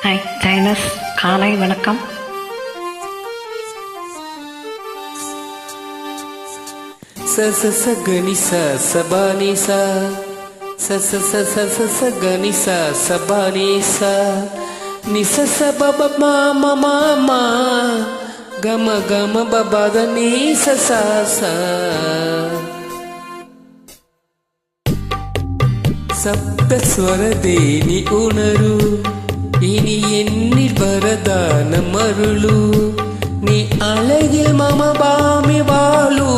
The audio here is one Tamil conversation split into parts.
ஹாய் டைனஸ், காலை வணக்கம். ச ச ச கணி ச சபானி ச ச ச ச ச ச ச கணி ச சபானி ச நி ச ச ப ப ம ம ம ம க ம க ம ப ப த நி ச ச ச ಸಪ್ತಸ್ವರದೇನಿ ಉಣರು இனி என்னில் வரதான மருளு நீ அழகில் மமபாமி வாழு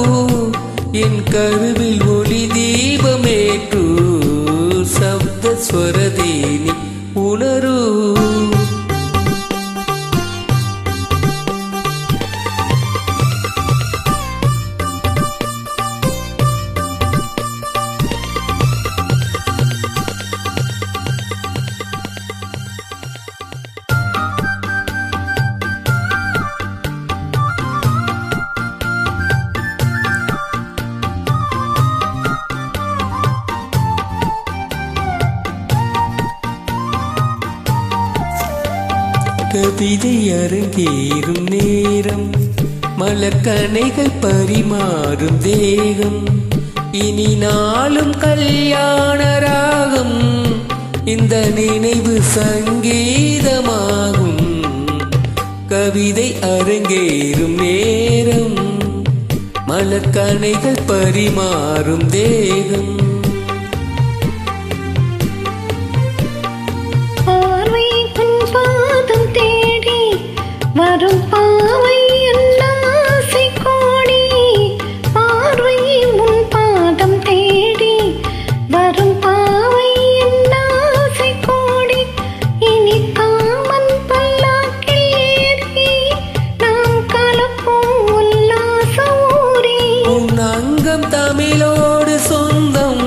என் கருவில் ஒளி தீபமேற்று சப்தஸ்வரதேனி உணரு கவிதை அரங்கேறும் நேரம், மலர்கணைகள் பரிமாறும் தேகம், இனி நாளும் கல்யாண ராகம், இந்த நினைவு சங்கீதமாகும். கவிதை அரங்கேறும் நேரம், மலர்கணைகள் பரிமாறும் தேகம், வரும் பாவை ஆசை கோடி, பார்வை முன் பாதம் தேடி வரும் பாவை ஆசை கோடி, இனி காமன் பல்லாக்கில் ஏறி நாம் கலப்போம் உல்லாச ஊரே. உன் அங்கம் தமிழோடு சொந்தம்,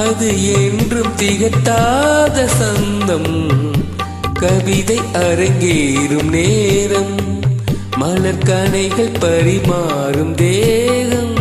அது என்றும் திகட்டாத சந்தம். கவிதை அரங்கேறும் நேரம், மலர்கணைகள் பரிமாறும் தேகம்,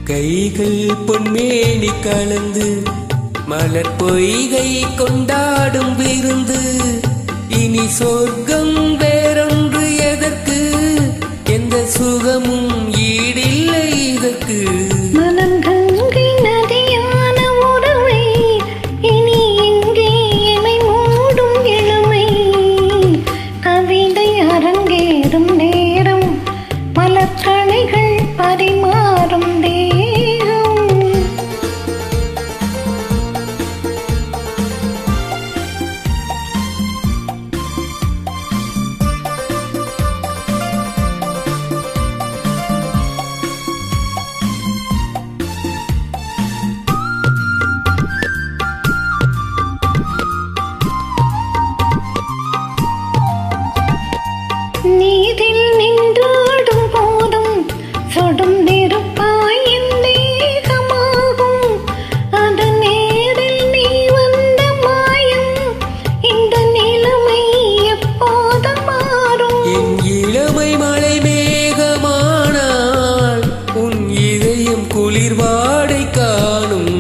கைகள் பொன்மேனி கலந்து மலர் பொய்கை கொண்டாடும் விருந்து, இனி சொர்க்கம் வேறொன்று எதற்கு, எந்த சுகமும் ஈடில்லை இதற்கு. மனம் கங்கை நதியான உறவை, இனி எங்கே என்னை மூடும் இளமை. கவிதை அரங்கேறும் நேரம், மலர்கணைகள் பரிமாறும் தேகம், நீதில் நின்றாடும் போதும் சொடும் நெருப்பாய் என் தேகமாகும். அது நேரில் நீ வந்த மாயம், இந்த நிலைமை எப்போது மாறும். என் இளமை மழை மேகமானால் உன் இதயம் குளிர்வாடை காணும்.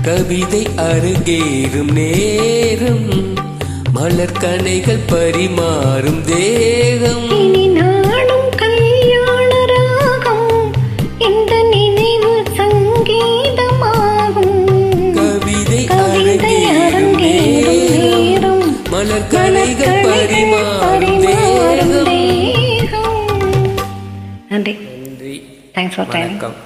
கவிதை அரங்கேறும் நேரம், மலர்கணைகள் பரிமாறும் தேகம், இனி நாளும் கல்யாண ராகம், இந்த நினைவு சங்கீதமாகும். கவிதை அரங்கேறும் நேரம், மலர்கணைகள் பரிமாறும் தேகம். நன்றி. நன்றி, தேங்க்ஸ் ஃபார் டைம். வணக்கம்.